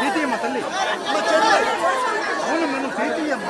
చేతియమ్మ తల్లి అవును మనం చేతియమ్మ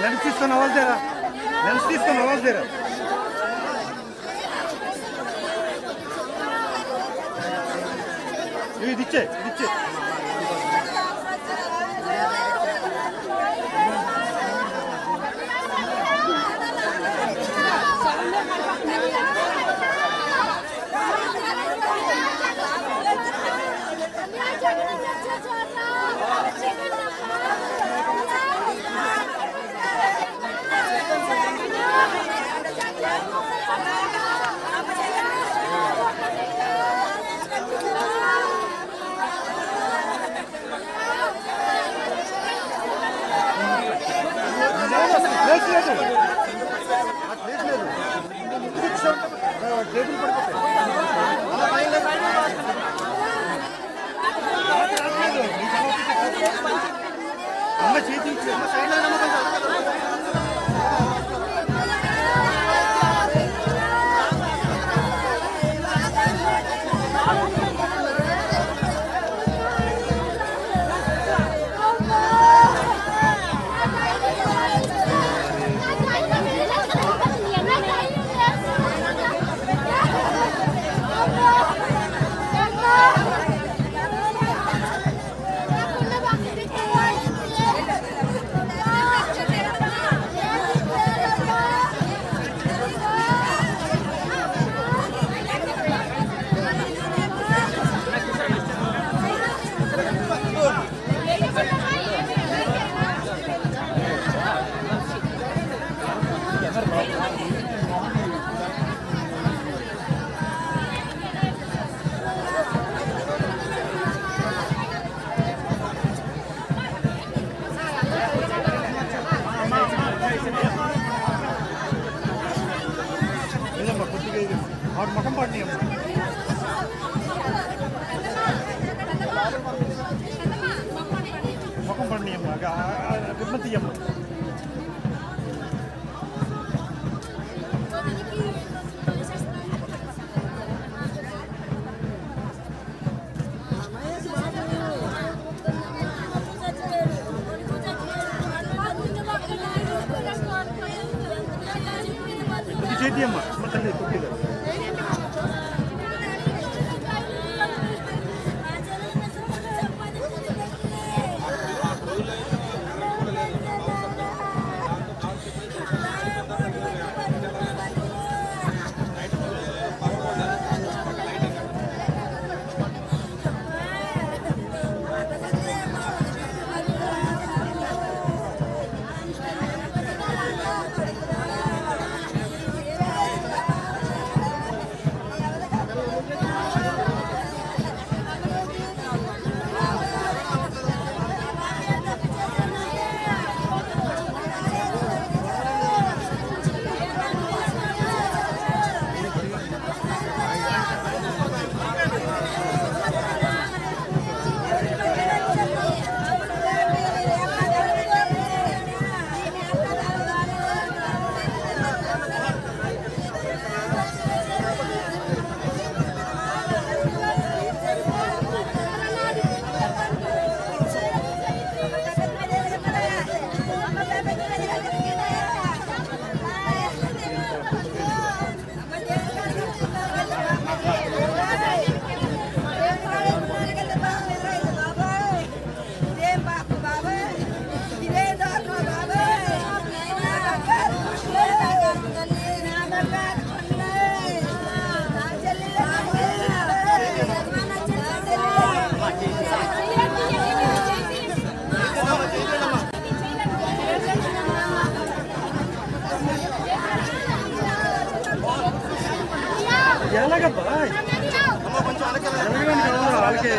లెన్స్ తీసుకొని అవ్వాలి దేరా లెన్స్ తీసుకొని అవ్వాలి దేరా ఇది ఇచ్చే అమ్మ చేతి మఠం పడినాయి ముఖం పడినాయి విమ్మతి అమ్మ చేతి అమ్మ తల్లి కొద్దిగా ఎలాగబ్బా వాళ్ళకి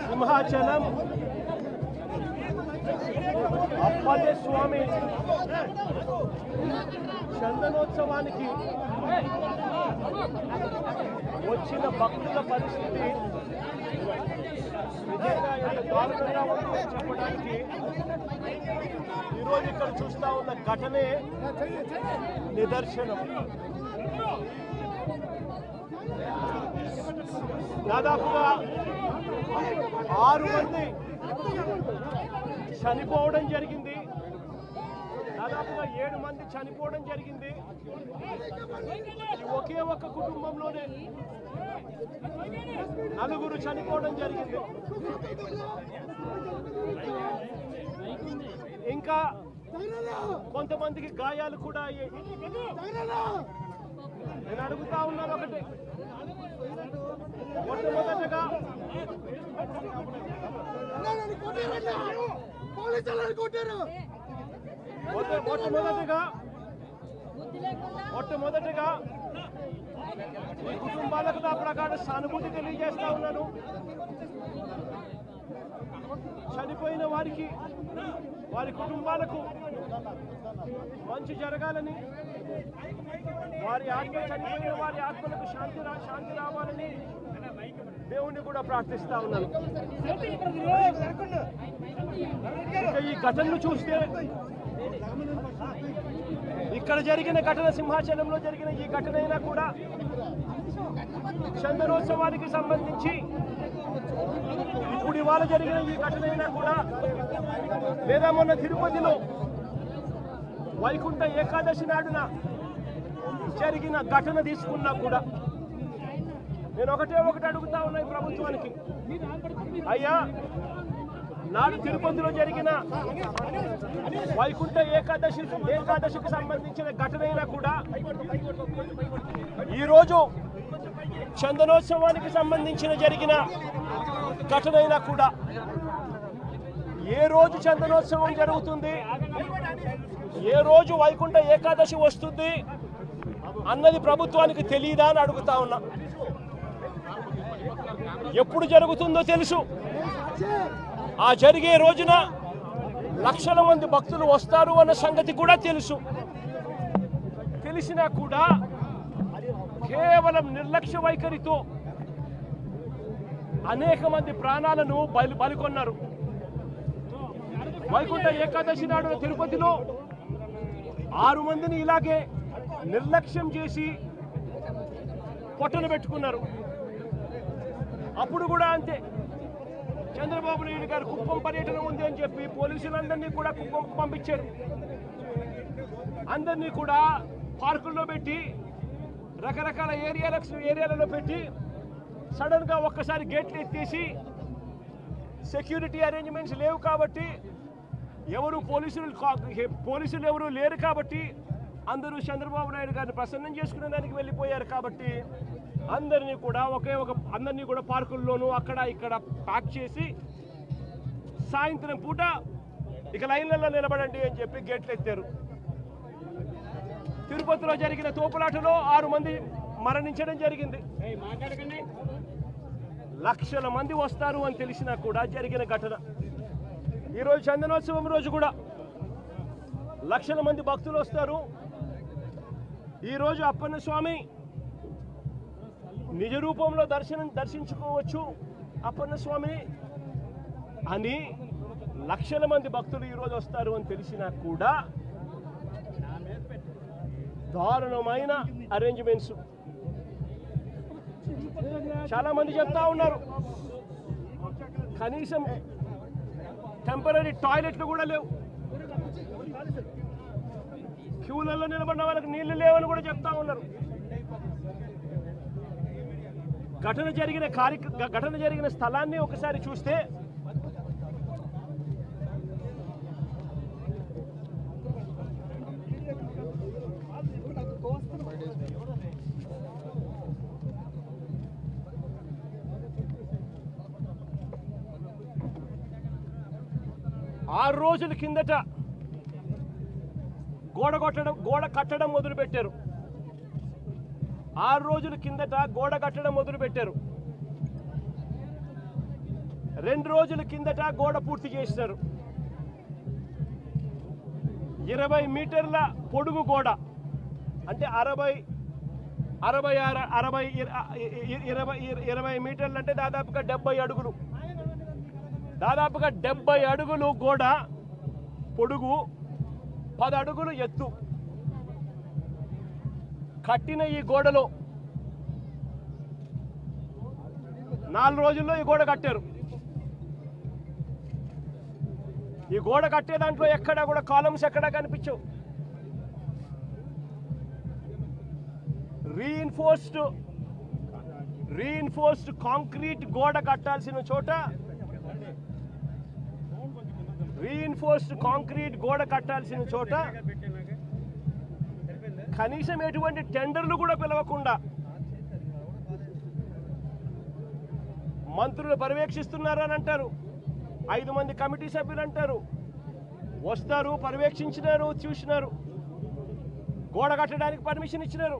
సింహాచలం అప్పలే స్వామి చందనోత్సవానికి వచ్చిన భక్తుల పరిస్థితి నిజంగా ఎంత దారుణంగా ఉందో చెప్పడానికి ఈరోజు ఇక్కడ చూస్తా ఉన్న ఘటనే నిదర్శనం. దాదాపుగా 6 మంది చనిపోవడం జరిగింది. దాదాపుగా 7 మంది చనిపోవడం జరిగింది. ఒకే ఒక్క కుటుంబంలోనే 4 చనిపోవడం జరిగింది. ఇంకా కొంతమందికి గాయాలు కూడా అయ్యాయి. నేను అడుగుతా ఉన్నాను ఒకటి, మొట్టమొదటగా ఈ కుటుంబాలకు నా ప్రకార సానుభూతి తెలియజేస్తా ఉన్నాను. చనిపోయిన వారికి, వారి కుటుంబాలకు మంచి జరగాలని, వారి ఆత్మ, చనిపోయిన వారి ఆత్మలకు శాంతి రావాలని దేవుణ్ణి కూడా ప్రార్థిస్తా ఉన్నాను. ఈ ఘటనను చూస్తే, ఇక్కడ జరిగిన ఘటన, సింహాచలంలో జరిగిన ఈ ఘటన అయినా కూడా చందనోత్సవానికి సంబంధించి ఇప్పుడు ఇవాళ జరిగిన ఈ ఘటన అయినా కూడా, లేదా మొన్న తిరుపతిలో వైకుంఠ ఏకాదశి నాడున జరిగిన ఘటన తీసుకున్నా కూడా, నేను ఒకటి అడుగుతా ఉన్నా ఈ ప్రభుత్వానికి, అయ్యా నాడు తిరుపతిలో జరిగిన వైకుంఠ ఏకాదశికి సంబంధించిన ఘటన అయినా కూడా, ఈరోజు చందనోత్సవానికి సంబంధించిన జరిగిన ఘటన అయినా కూడా, ఏ రోజు చందనోత్సవం జరుగుతుంది, ఏ రోజు వైకుంఠ ఏకాదశి వస్తుంది అన్నది ప్రభుత్వానికి తెలియదా అని అడుగుతా ఉన్నా. ఎప్పుడు జరుగుతుందో తెలుసు. ఆ జరిగే రోజున లక్షల మంది భక్తులు వస్తారు అన్న సంగతి కూడా తెలుసు. తెలిసినా కూడా కేవలం నిర్లక్ష్య వైఖరితో అనేక మంది ప్రాణాలను బలికొన్నారు. వైకుంఠ ఏకాదశి నాడు తిరుపతిలో 6 మందిని ఇలాగే నిర్లక్ష్యం చేసి పొట్టను పెట్టుకున్నారు. అప్పుడు కూడా అంతే, చంద్రబాబు నాయుడు గారు కుప్పం పర్యటన ఉంది అని చెప్పి పోలీసులందరినీ కూడా కుప్పం పంపించారు. అందరినీ కూడా పార్కుల్లో పెట్టి, రకరకాల ఏరియాలలో పెట్టి, సడన్ గా ఒక్కసారి గేట్లు ఎత్తేసి, సెక్యూరిటీ అరేంజ్మెంట్స్ లేవు కాబట్టి, పోలీసులు ఎవరు లేరు కాబట్టి, అందరూ చంద్రబాబు నాయుడు గారిని ప్రసన్నం చేసుకునే దానికి వెళ్ళిపోయారు కాబట్టి, అందరినీ కూడా పార్కుల్లోనూ అక్కడ ఇక్కడ ప్యాక్ చేసి, సాయంత్రం పూట ఇక లైన్లలో నిలబడండి అని చెప్పి గేట్లు ఎత్తారు. తిరుపతిలో జరిగిన తోపులాటలో 6 మంది మరణించడం జరిగింది. లక్షల మంది వస్తారు అని తెలిసినా కూడా జరిగిన ఘటన. ఈరోజు చందనోత్సవం రోజు కూడా లక్షల మంది భక్తులు వస్తారు. ఈరోజు అప్పన్న స్వామి నిజ రూపంలో దర్శించుకోవచ్చు అప్పన్న స్వామిని అని లక్షల మంది భక్తులు ఈరోజు వస్తారు అని తెలిసినా కూడా దారుణమైన అరేంజ్మెంట్స్. చాలా మంది చెప్తా ఉన్నారు, కనీసం టెంపరీ టాయిలెట్లు కూడా లేవు, క్యూలలో నిలబడిన వాళ్ళకి నీళ్లు లేవని కూడా చెప్తా ఉన్నారు. ఘటన జరిగిన స్థలాన్ని ఒకసారి చూస్తే ఆరు రోజుల కిందట గోడ కట్టడం మొదలుపెట్టారు. 6 రోజుల కిందట గోడ కట్టడం మొదలుపెట్టారు. 2 రోజుల కిందట గోడ పూర్తి చేశారు. 20 మీటర్ల పొడుగు గోడ, అంటే 20 మీటర్లు అంటే దాదాపుగా 70 అడుగులు. దాదాపుగా 70 అడుగులు గోడ పొడుగు, 10 అడుగులు ఎత్తు కట్టిన ఈ గోడలో 4 రోజుల్లో ఈ గోడ కట్టారు. ఈ గోడ కట్టే దాంట్లో ఎక్కడా కూడా కాలమ్స్ ఎక్కడా కనిపించవు. రీఇన్ఫోర్స్డ్ కాంక్రీట్ గోడ కట్టాల్సిన చోట కనీసం ఎటువంటి టెండర్లు కూడా పిలవకుండా మంత్రులు పర్యవేక్షిస్తున్నారు అని అంటారు. 5 మంది కమిటీ సభ్యులు అంటారు, వస్తారు, పర్యవేక్షించినారు, చూసినారు, గోడ కట్టడానికి పర్మిషన్ ఇచ్చినారు.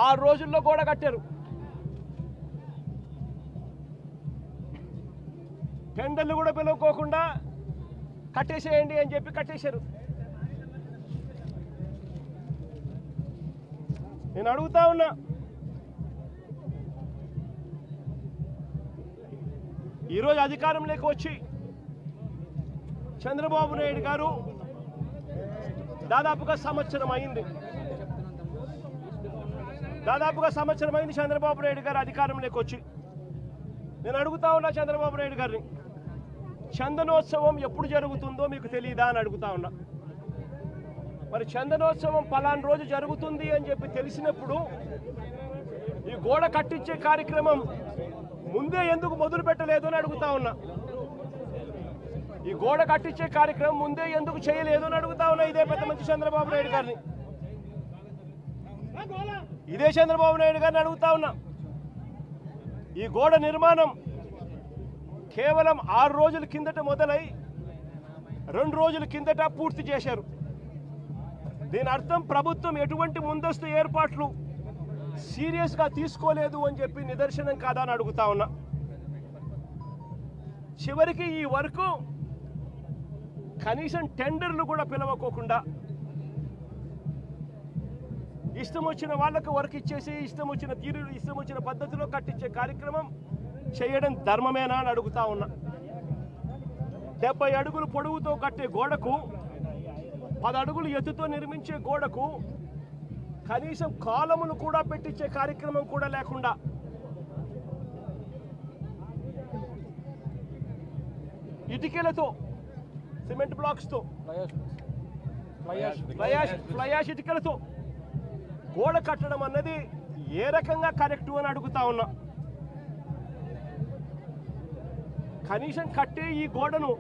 6 రోజుల్లో గోడ కట్టారు. టెండర్లు కూడా పిలువకోకుండా కట్టేసేయండి అని చెప్పి కట్టేశారు. నేను అడుగుతా ఉన్నా, ఈరోజు అధికారంలోకి వచ్చి చంద్రబాబు నాయుడు గారు దాదాపుగా సంవత్సరం అయింది. చంద్రబాబు నాయుడు గారు అధికారంలోకి వచ్చి. నేను అడుగుతా ఉన్నా చంద్రబాబు నాయుడు గారిని, చందనోత్సవం ఎప్పుడు జరుగుతుందో మీకు తెలియదా అని అడుగుతా ఉన్నా. మరి చందనోత్సవం పలానా రోజు జరుగుతుంది అని చెప్పి తెలిసినప్పుడు ఈ గోడ కట్టించే కార్యక్రమం ముందే ఎందుకు మొదలు పెట్టలేదు అని అడుగుతా ఉన్నా. ఈ గోడ కట్టించే కార్యక్రమం ముందే ఎందుకు చేయలేదు అని అడుగుతా ఉన్నా. ఇదే పెద్ద మంచి చంద్రబాబు నాయుడు గారిని, ఇదే చంద్రబాబు నాయుడు గారిని అడుగుతా ఉన్నా. ఈ గోడ నిర్మాణం కేవలం 6 రోజుల కిందట మొదలై 2 రోజుల కిందట పూర్తి చేశారు. దీని అర్థం ప్రభుత్వం ఎటువంటి ముందస్తు ఏర్పాట్లు సీరియస్గా తీసుకోలేదు అని చెప్పి నిదర్శనం కాదా అని అడుగుతా ఉన్నా. చివరికి ఈ వరకు కనీసం టెండర్లు కూడా పిలవకోకుండా ఇష్టం వచ్చిన వాళ్ళకు వర్క్ ఇచ్చేసి ఇష్టం వచ్చిన పద్ధతిలో కట్టించే కార్యక్రమం చేయడం ధర్మమేనా అని అడుగుతా ఉన్నా. 70 అడుగులు పొడవుతో కట్టే గోడకు, 10 అడుగులు ఎత్తుతో నిర్మించే గోడకు కనీసం కాలములు కూడా పెట్టించే కార్యక్రమం కూడా లేకుండా ఇటుకలతో, సిమెంట్ బ్లాక్స్తో, ఫ్లయాష్ ఇటుకలతో గోడ కట్టడం అన్నది ఏ రకంగా కరెక్టు అని అడుగుతా ఉన్నా. కనీసం కట్టే ఈ గోడను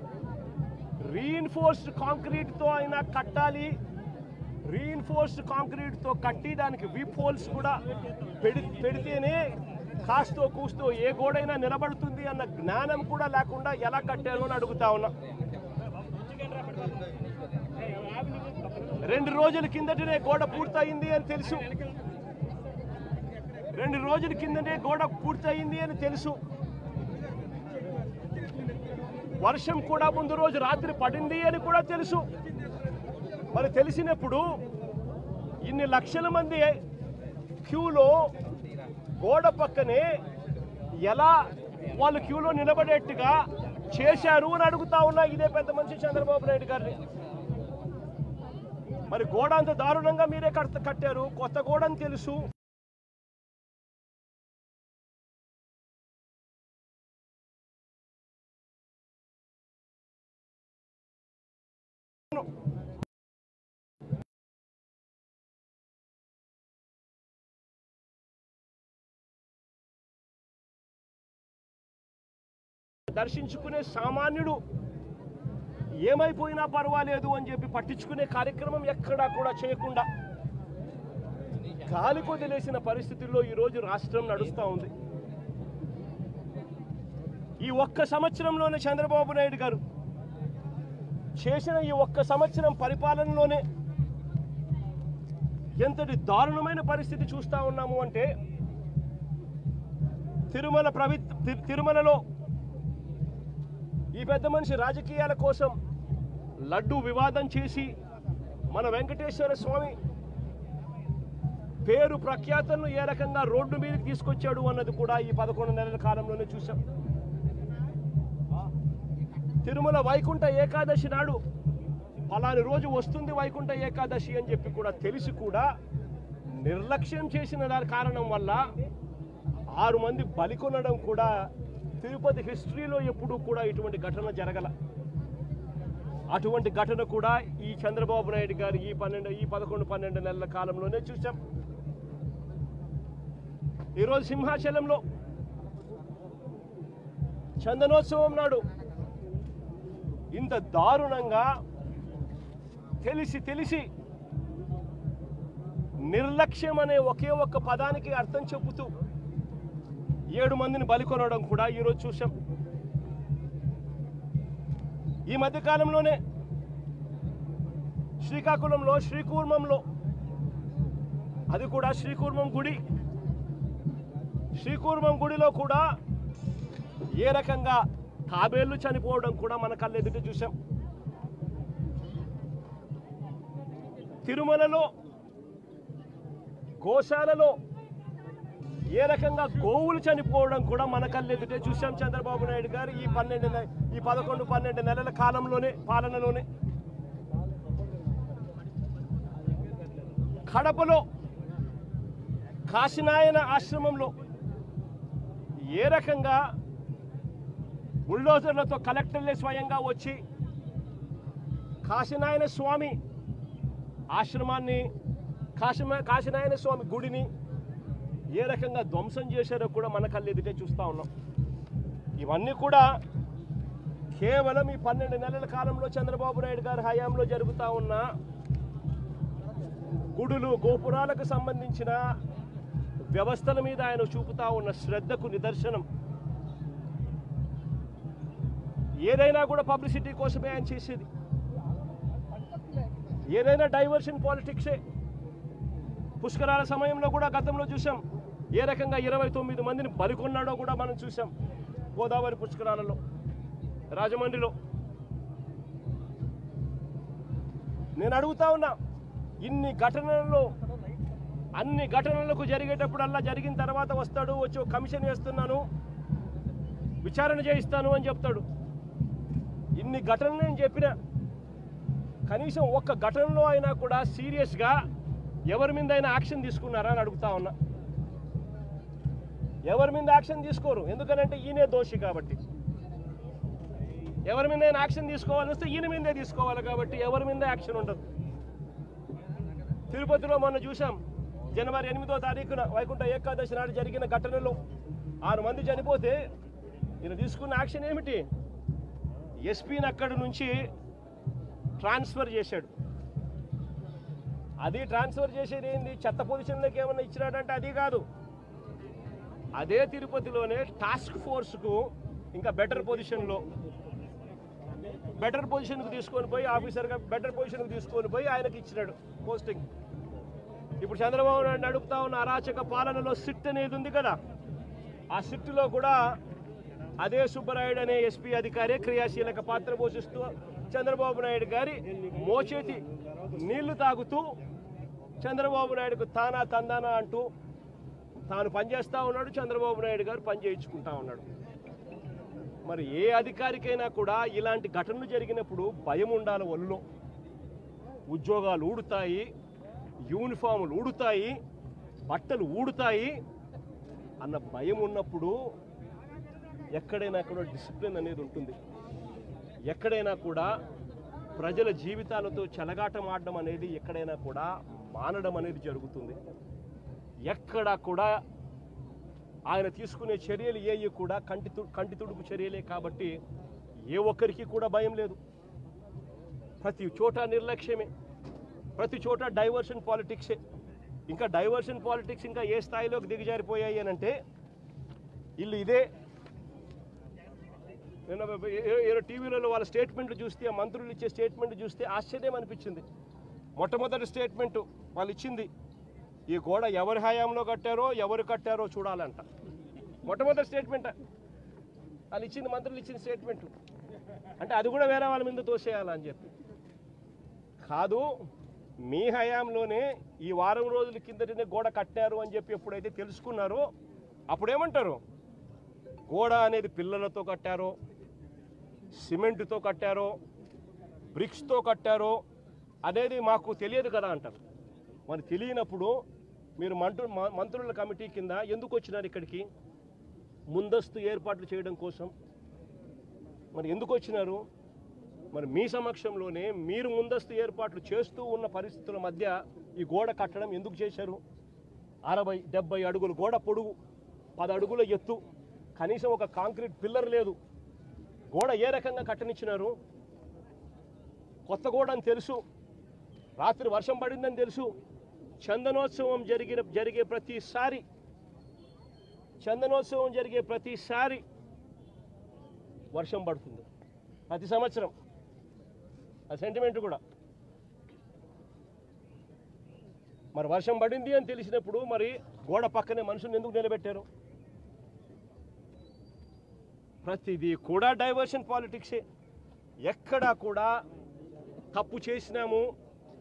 రీఇన్ఫోర్స్డ్ కాంక్రీట్తో అయినా కట్టాలి. రీఇన్ఫోర్స్డ్ కాంక్రీట్తో కట్టి దానికి వీప్ హోల్స్ కూడా పెడితేనే కాస్తో కూస్తో ఏ గోడైనా నిలబడుతుంది అన్న జ్ఞానం కూడా లేకుండా ఎలా కట్టారు అని అడుగుతా ఉన్నా. 2 రోజుల కిందటనే గోడ పూర్తయింది అని తెలుసు. 2 రోజుల కిందనే గోడ పూర్తయింది అని తెలుసు. వర్షం కూడా ముందు రోజు రాత్రి పడింది అని కూడా తెలుసు. మరి తెలిసినప్పుడు ఇన్ని లక్షల మంది క్యూలో గోడ పక్కనే ఎలా వాళ్ళు క్యూలో నిలబడేట్టుగా చేశారు అని అడుగుతా ఉన్నా. ఇదే పెద్ద మనిషి చంద్రబాబు నాయుడు గారిని. మరి గోడ అంత దారుణంగా మీరే కట్టారు, కొత్త గోడ అని తెలుసు. దర్శించుకునే సామాన్యుడు ఏమైపోయినా పర్వాలేదు అని చెప్పి పట్టించుకునే కార్యక్రమం ఎక్కడా కూడా చేయకుండా గాలి కొదిలేసిన పరిస్థితుల్లో ఈరోజు రాష్ట్రం నడుస్తూ ఉంది. ఈ ఒక్క సంవత్సరంలోనే చంద్రబాబు నాయుడు గారు చేసిన ఈ ఒక్క సంవత్సరం పరిపాలనలోనే ఎంతటి దారుణమైన పరిస్థితి చూస్తూ ఉన్నాము అంటే, తిరుమలలో ఈ పెద్ద మనిషి రాజకీయాల కోసం లడ్డు వివాదం చేసి మన వెంకటేశ్వర స్వామి పేరు ప్రఖ్యాతలను ఏ రకంగా రోడ్డు మీదకి తీసుకొచ్చాడు అన్నది కూడా ఈ 11 నెలల కాలంలోనే చూసాం. తిరుమల వైకుంఠ ఏకాదశి నాడు పలాని రోజు వస్తుంది వైకుంఠ ఏకాదశి అని చెప్పి కూడా తెలిసి కూడా నిర్లక్ష్యం చేసిన దాని కారణం వల్ల 6 మంది బలికొనడం కూడా తిరుపతి హిస్టరీలో ఎప్పుడూ కూడా ఇటువంటి ఘటన జరగల. అటువంటి ఘటన కూడా ఈ చంద్రబాబు నాయుడు గారు ఈ 11-12 నెలల కాలంలోనే చూసాం. ఈరోజు సింహాచలంలో చందనోత్సవం నాడు ఇంత దారుణంగా తెలిసి నిర్లక్ష్యం అనే ఒకే ఒక్క పదానికి అర్థం చెబుతూ 7 మందిని బలికొనడం కూడా ఈరోజు చూసాం. ఈ మధ్యకాలంలోనే శ్రీకాకుళంలో శ్రీకూర్మంలో, అది కూడా శ్రీకూర్మం గుడిలో కూడా ఏ రకంగా తాబేళ్లు చనిపోవడం కూడా మన కళ్ళెదుట చూసాం. తిరుమలలో గోశాలలో ఏ రకంగా గోవులు చనిపోవడం కూడా మన కళ్ళెదుటే చూసాం. చంద్రబాబు నాయుడు గారు ఈ 11-12 నెలల పాలనలోనే కడపలో కాశీనాయన ఆశ్రమంలో ఏ రకంగా బుల్డోజర్లతో కలెక్టర్లే స్వయంగా వచ్చి కాశీనాయన స్వామి ఆశ్రమాన్ని, కాశీనాయన స్వామి గుడిని ఏ రకంగా ధ్వంసం చేశారో కూడా మన కళ్ళెదుటే చూస్తూ ఉన్నాం. ఇవన్నీ కూడా కేవలం ఈ 12 నెలల కాలంలో చంద్రబాబు నాయుడు గారి హయాంలో జరుగుతూ ఉన్న గుడులు గోపురాలకు సంబంధించిన వ్యవస్థల మీద ఆయన చూపుతా ఉన్న శ్రద్ధకు నిదర్శనం. ఏదైనా కూడా పబ్లిసిటీ కోసమే ఆయన చేసేది, ఏదైనా డైవర్షన్ పాలిటిక్సే. పుష్కరాల సమయంలో కూడా గతంలో చూసాం ఏ రకంగా 29 మందిని బలికొన్నాడో కూడా మనం చూసాం. గోదావరి పుష్కరాలలో, రాజమండ్రిలో. నేను అడుగుతా ఉన్నా, ఇన్ని ఘటనలలో అన్ని ఘటనలకు జరిగేటప్పుడల్లా జరిగిన తర్వాత వస్తాడు, వచ్చి కమిషన్ వేస్తున్నాను, విచారణ చేయిస్తాను అని చెప్తాడు. ఇన్ని ఘటనలు నేను చెప్పిన కనీసం ఒక్క ఘటనలో అయినా కూడా సీరియస్గా ఎవరి మీద అయినా యాక్షన్ తీసుకున్నారా అని అడుగుతా ఉన్నా. ఎవరి మీద యాక్షన్ తీసుకోరు, ఎందుకనంటే ఈయనే దోషి కాబట్టి. ఎవరి మీద అయినా యాక్షన్ తీసుకోవాలని వస్తే ఈయన మీదే తీసుకోవాలి కాబట్టి ఎవరి మీద యాక్షన్ ఉండదు. తిరుపతిలో మొన్న చూసాం, జనవరి 8వ తారీఖున వైకుంఠ ఏకాదశి నాడు జరిగిన ఘటనలో 6 మంది చనిపోతే ఈయన తీసుకున్న యాక్షన్ ఏమిటి? ఎస్పీని అక్కడి నుంచి ట్రాన్స్ఫర్ చేశాడు. అది ట్రాన్స్ఫర్ చేసేది ఏంది? చెత్త పొజిషన్లోకి ఏమన్నా ఇచ్చినాడంటే అది కాదు. అదే తిరుపతిలోనే టాస్క్ ఫోర్స్కు ఇంకా బెటర్ పొజిషన్కు తీసుకొని పోయి ఆఫీసర్గా బెటర్ పొజిషన్కి తీసుకొని పోయి ఆయనకి ఇచ్చినాడు పోస్టింగ్. ఇప్పుడు చంద్రబాబు నాయుడు నడుపుతా ఉన్న అరాచక పాలనలో సిట్ అనేది ఉంది కదా, ఆ సిట్లో కూడా అదే సుబ్బరాయుడు అనే ఎస్పీ అధికారే క్రియాశీలక పాత్ర పోషిస్తూ చంద్రబాబు నాయుడు గారి మోచేతి నీళ్లు తాగుతూ చంద్రబాబు నాయుడుకు తానా తందానా అంటూ తాను పనిచేస్తూ ఉన్నాడు. చంద్రబాబు నాయుడు గారు పని చేయించుకుంటా ఉన్నాడు. మరి ఏ అధికారికైనా కూడా ఇలాంటి ఘటనలు జరిగినప్పుడు భయం ఉండాలి. ఒళ్ళో ఉద్యోగాలు ఊడుతాయి, యూనిఫాములు ఊడుతాయి, బట్టలు ఊడుతాయి అన్న భయం ఉన్నప్పుడు ఎక్కడైనా కూడా డిసిప్లిన్ అనేది ఉంటుంది. ఎక్కడైనా కూడా ప్రజల జీవితాలతో చెలగాటం ఆడడం అనేది ఎక్కడైనా కూడా మానడం అనేది జరుగుతుంది. ఎక్కడా కూడా ఆయన తీసుకునే చర్యలు ఏవి కూడా కంటి తుడుపు చర్యలే కాబట్టి ఏ ఒక్కరికి కూడా భయం లేదు. ప్రతి చోట నిర్లక్ష్యమే, ప్రతి చోట డైవర్షన్ పాలిటిక్సే. ఇంకా డైవర్షన్ పాలిటిక్స్ ఇంకా ఏ స్థాయిలోకి దిగజారిపోయాయి అని అంటే వీళ్ళు ఇదే టీవీలలో వాళ్ళ స్టేట్మెంట్లు చూస్తే, ఆ మంత్రులు ఇచ్చే స్టేట్మెంట్ చూస్తే ఆశ్చర్యం అనిపించింది. మొట్టమొదటి స్టేట్మెంటు వాళ్ళు ఇచ్చింది, ఈ గోడ ఎవరి హయాంలో కట్టారో ఎవరు కట్టారో చూడాలంట. మొట్టమొదటి స్టేట్మెంట్ వాళ్ళు ఇచ్చింది, మంత్రులు ఇచ్చిన స్టేట్మెంటు. అంటే అది కూడా వేరే వాళ్ళ మీద తోసేయాలని చెప్పి కాదు. మీ హయాంలోనే ఈ వారం రోజుల కిందటనే గోడ కట్టారు అని చెప్పి ఎప్పుడైతే తెలుసుకున్నారో అప్పుడేమంటారు? గోడ అనేది పిల్లలతో కట్టారో, సిమెంటుతో కట్టారో, బ్రిక్స్తో కట్టారో అనేది మాకు తెలియదు కదా అంటారు. మరి తెలియనప్పుడు మీరు మంత్రుల కమిటీ కింద ఎందుకు వచ్చినారు ఇక్కడికి? ముందస్తు ఏర్పాట్లు చేయడం కోసం. మరి ఎందుకు వచ్చినారు? మరి మీ సమక్షంలోనే మీరు ముందస్తు ఏర్పాట్లు చేస్తూ ఉన్న పరిస్థితుల మధ్య ఈ గోడ కట్టడం ఎందుకు చేశారు? 60-70 అడుగులు గోడ పొడుగు, 10 అడుగుల ఎత్తు, కనీసం ఒక కాంక్రీట్ పిల్లర్ లేదు. గోడ ఏ రకంగా కట్టనిచ్చినారు? కొత్త గోడ అని తెలుసు, రాత్రి వర్షం పడిందని తెలుసు. చందనోత్సవం జరిగే ప్రతిసారి వర్షం పడుతుంది, ప్రతి సంవత్సరం. ఆ సెంటిమెంట్ కూడా. మరి వర్షం పడింది అని తెలిసినప్పుడు మరి గోడ పక్కనే మనుషులను ఎందుకు నిలబెట్టారు? ప్రతిదీ కూడా డైవర్షన్ పాలిటిక్సే. ఎక్కడా కూడా తప్పు చేసినాము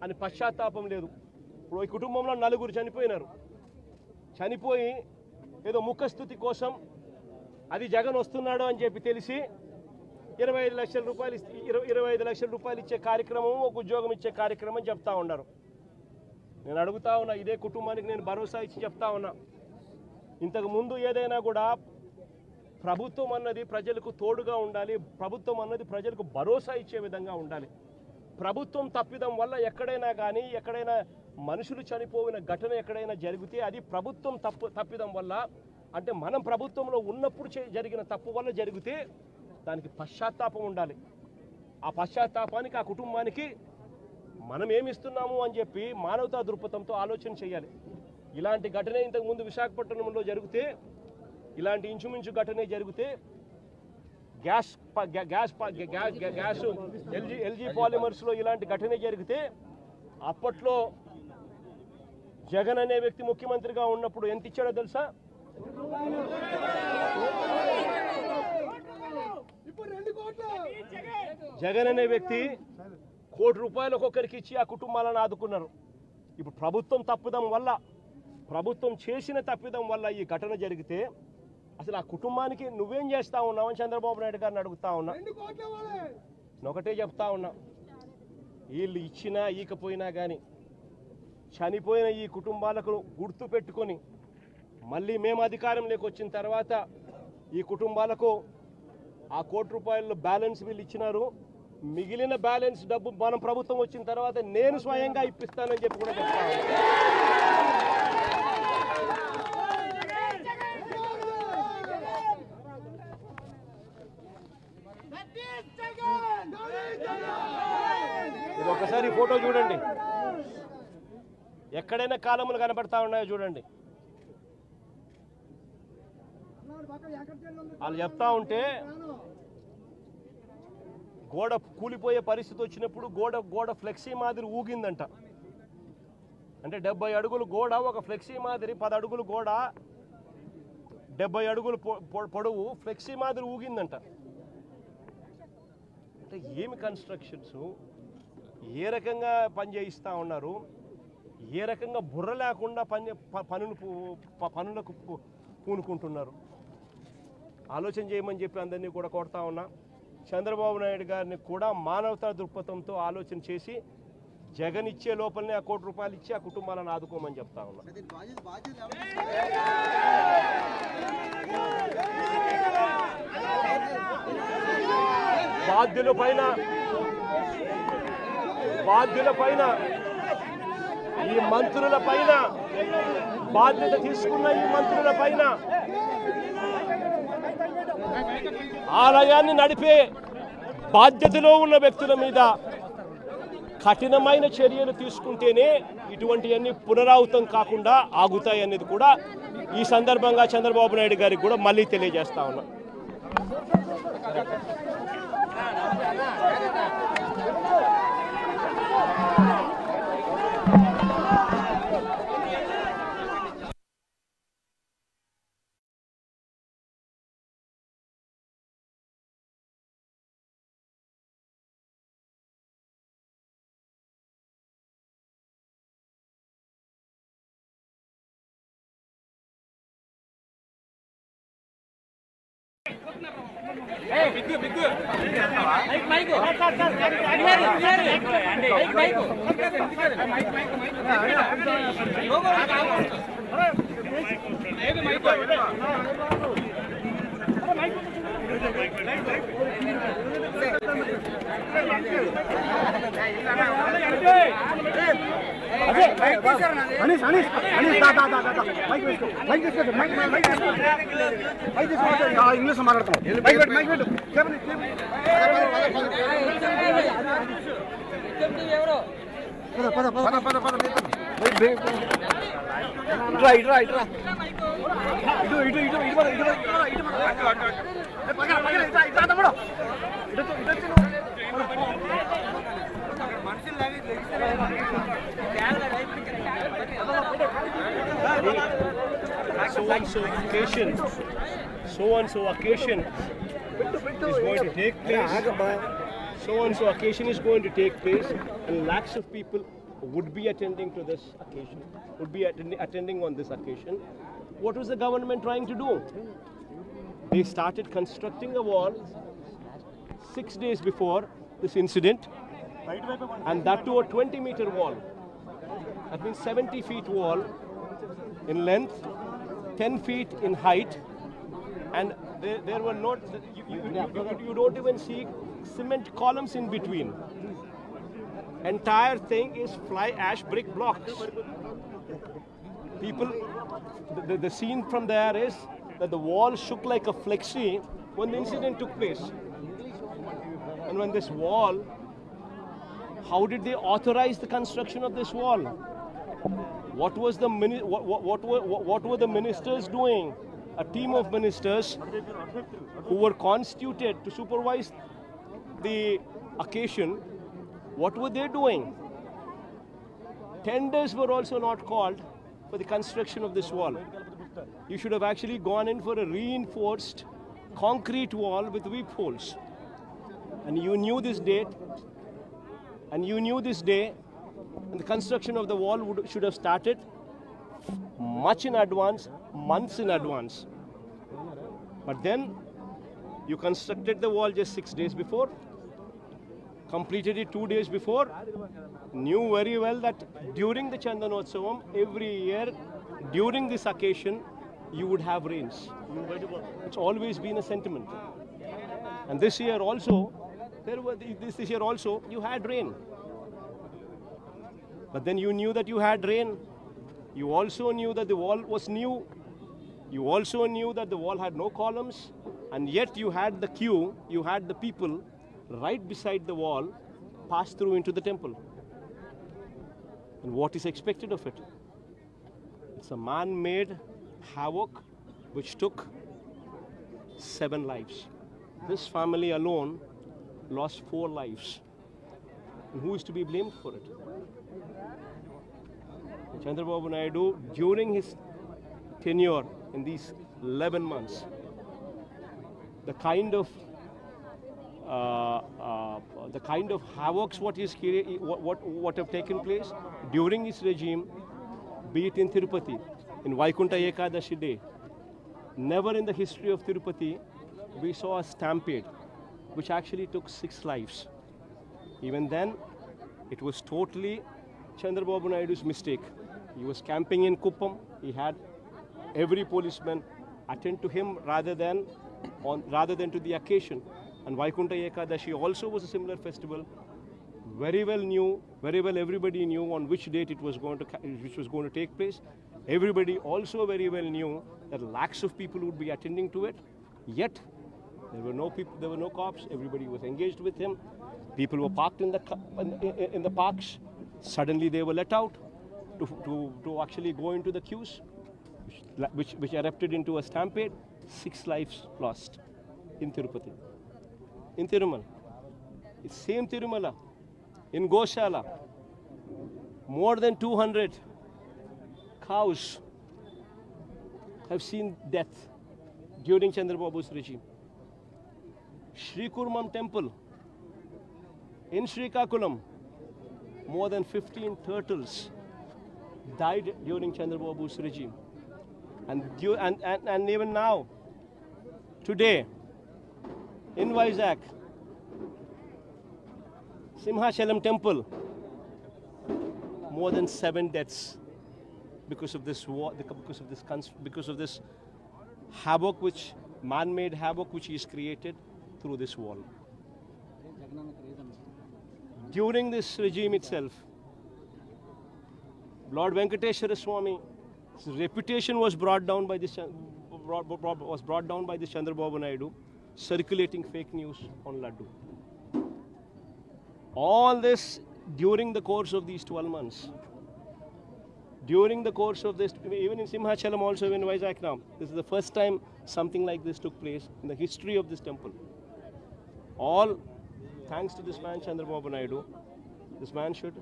అని పశ్చాత్తాపం లేదు. ఇప్పుడు ఈ కుటుంబంలో 4 చనిపోయినారు. చనిపోయి ఏదో ముఖస్థుతి కోసం అది జగన్ వస్తున్నాడు అని చెప్పి తెలిసి 25 లక్షల రూపాయలు 25 లక్షల రూపాయలు ఇచ్చే కార్యక్రమం, ఒక ఉద్యోగం ఇచ్చే కార్యక్రమం చెప్తా ఉన్నారు. నేను అడుగుతా ఉన్నా, ఇదే కుటుంబానికి నేను భరోసా ఇచ్చి చెప్తా ఉన్నా, ఇంతకు ముందు ఏదైనా కూడా ప్రభుత్వం అన్నది ప్రజలకు తోడుగా ఉండాలి, ప్రభుత్వం అన్నది ప్రజలకు భరోసా ఇచ్చే విధంగా ఉండాలి. ప్రభుత్వం తప్పిదం వల్ల ఎక్కడైనా కానీ ఎక్కడైనా మనుషులు చనిపోయిన ఘటన ఎక్కడైనా జరిగితే అది ప్రభుత్వం తప్పిదం వల్ల, అంటే మనం ప్రభుత్వంలో ఉన్నప్పుడు జరిగిన తప్పు వల్ల జరిగితే దానికి పశ్చాత్తాపం ఉండాలి. ఆ పశ్చాత్తాపానికి ఆ కుటుంబానికి మనం ఏమిస్తున్నాము అని చెప్పి మానవతా దృక్పథంతో ఆలోచన చేయాలి. ఇలాంటి ఘటనే ఇంతకుముందు విశాఖపట్నంలో జరిగితే, ఇలాంటి ఇంచుమించు ఘటనే జరిగితే గ్యాస్ ఎల్జీ పాలిమర్స్లో ఇలాంటి ఘటనే జరిగితే అప్పట్లో జగన్ అనే వ్యక్తి ముఖ్యమంత్రిగా ఉన్నప్పుడు ఎంత ఇచ్చాడో తెలుసా? జగన్ అనే వ్యక్తి ₹1 కోటి ఒక్కొక్కరికి ఇచ్చి ఆ కుటుంబాలను ఆదుకున్నారు. ఇప్పుడు ప్రభుత్వం తప్పిదం వల్ల, ప్రభుత్వం చేసిన తప్పిదం వల్ల ఈ ఘటన జరిగితే అసలు ఆ కుటుంబానికి నువ్వేం చేస్తా ఉన్నావు అని చంద్రబాబు నాయుడు గారిని అడుగుతా ఉన్నా. ఒకటే చెప్తా ఉన్నా, వీళ్ళు ఇచ్చినా ఈకపోయినా కానీ చనిపోయిన ఈ కుటుంబాలకు గుర్తు పెట్టుకొని మళ్ళీ మేము అధికారంలోకి వచ్చిన తర్వాత ఈ కుటుంబాలకు ఆ ₹1 కోటి బ్యాలెన్స్ వీళ్ళు ఇచ్చినారు. మిగిలిన బ్యాలెన్స్ డబ్బు మనం ప్రభుత్వం వచ్చిన తర్వాత నేను స్వయంగా ఇప్పిస్తానని చెప్పి కూడా చెప్తాను. ఇది ఒకసారి ఫోటో చూడండి, ఎక్కడైనా కాలములు కనబడతా ఉన్నాయో చూడండి. వాళ్ళు చెప్తా ఉంటే గోడ కూలిపోయే పరిస్థితి వచ్చినప్పుడు గోడ ఫ్లెక్సీ మాదిరి ఊగిందంట. అంటే 70 అడుగులు గోడ, ఒక ఫ్లెక్సీ మాదిరి 10 అడుగులు గోడ, 70 అడుగులు పొడవు ఫ్లెక్సీ మాదిరి ఊగిందంట. అంటే ఏమి కన్స్ట్రక్షన్స్, ఏ రకంగా పని చేయిస్తూ ఉన్నారు, ఏ రకంగా బుర్ర లేకుండా పనులకు పూనుకుంటున్నారు. ఆలోచన చేయమని చెప్పి అందరినీ కూడా కోరుతా ఉన్నా. చంద్రబాబు నాయుడు గారిని కూడా మానవతా దృక్పథంతో ఆలోచన చేసి జగన్ ఇచ్చే లోపలనే ఆ ₹1 కోటి ఇచ్చి ఆ కుటుంబాలను ఆదుకోమని చెప్తా ఉన్నా. బాధ్యుల పైన ఈ మంత్రుల పైన, బాధ్యత తీసుకున్న ఈ మంత్రుల పైన, ఆలయాన్ని నడిపే బాధ్యతలో ఉన్న వ్యక్తుల మీద కఠినమైన చర్యలు తీసుకుంటేనే ఇటువంటివన్నీ పునరావృతం కాకుండా ఆగుతాయి అనేది కూడా ఈ సందర్భంగా చంద్రబాబు నాయుడు గారికి కూడా మళ్ళీ తెలియజేస్తా ఉన్నా. Anis, English so-and-so occasion is going to take place. So-and-so occasion is going to take place, and lakhs of people would be attending to this occasion, would be attending on this occasion. What was the government trying to do? They started constructing a wall 6 days before this incident, and that too a 20-meter wall. That means 70 feet wall in length, 10 feet in height, and there were not, you don't even see cement columns in between. Entire thing is fly ash brick blocks. People, the scene from there is that the wall shook like a flexi when the incident took place. And when this wall, how did they authorize the construction of this wall? What was the what were the ministers doing? A team of ministers who were constituted to supervise the occasion. What were they doing? Tenders were also not called for the construction of this wall. You should have actually gone in for a reinforced concrete wall with weep holes. And you knew this date, and you knew this day, and the construction of the wall should have started much in advance, months in advance. But then you constructed the wall just 6 days before, completed it 2 days before, knew very well that during the Chandanotsavam, every year, during this occasion, you would have rains. It's always been a sentiment. And this year also, this year also, you had rain. But then you knew that you had rain. You also knew that the wall was new. You also knew that the wall had no columns. And yet you had the queue, you had the people right beside the wall pass through into the temple. And what is expected of it? It's a man-made havoc which took 7 lives. This family alone lost 4 lives. And who is to be blamed for it? Chandrababu Naidu, during his tenure in these 11 months, the kind of havocs what have taken place during his regime, be it in Tirupati, in Vaikunta Ekadashi day, never in the history of Tirupati we saw a stampede which actually took 6 lives. Even then, it was totally Chandrababu Naidu's mistake. He was camping in Kuppam. He had every policeman attend to him rather than to the occasion. And Vaikunta Ekadashi also was a similar festival. Very well everybody knew on which date it was going to take place. Everybody also very well knew that lakhs of people would be attending to it. Yet there were no people, there were no cops. Everybody was engaged with him. People were parked in the parks. Suddenly they were let out to actually go into the queues, which erupted into a stampede. 6 lives lost in Tirupati. In Tirumala, it's same Tirumala, in Goshala, more than 200 cows have seen death during Chandrababu's regime. Sri Kurmam temple in Srikakulam, more than 15 turtles died during Chandrababu's regime. And even now, today, in Vizag, Simhachalam temple, more than 7 deaths because of this war, because of this havoc, man-made havoc which is created through this wall. During this regime itself, Lord Venkateshwara Swami's reputation was brought down by this Chandrababu Naidu, circulating fake news on Laddu. All this during the course of these 12 months. During the course of this, even in Simhachalam also, in Vizag now, this is the first time something like this took place in the history of this temple. All thanks to this man Chandrababu Naidu. This man should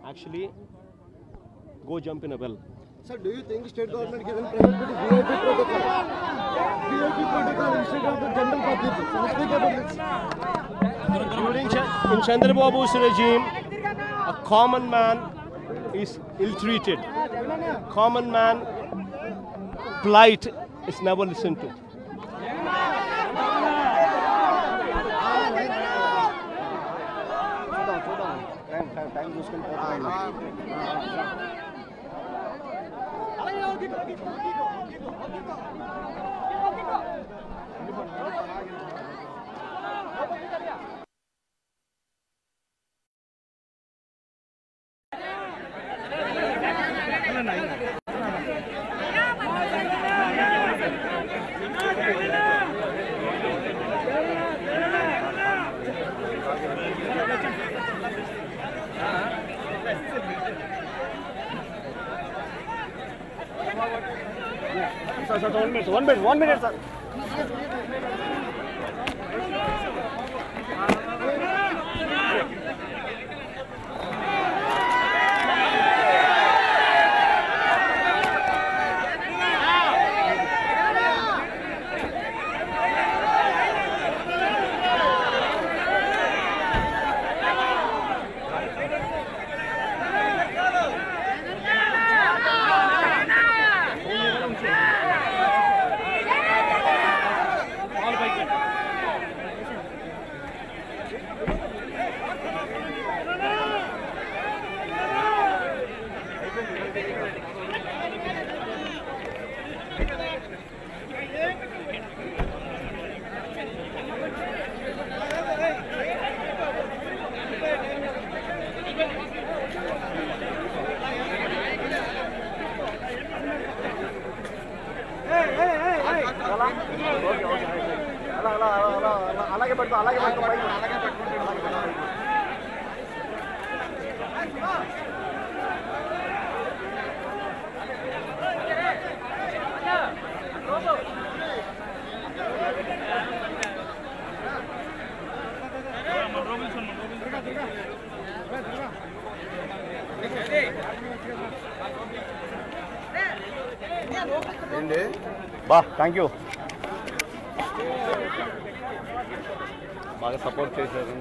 actually go jump in a well. Sir, do you think state government given preference to VIP protocol? VIP protocol instead of the general public. Can you speak about this? In Chandrababu's regime, a common man is ill-treated. Common man plight is never listened to. Time Sir, 1 minute, sir. అలాగే పట్టుకో బా thank you బాగా support చేశారు.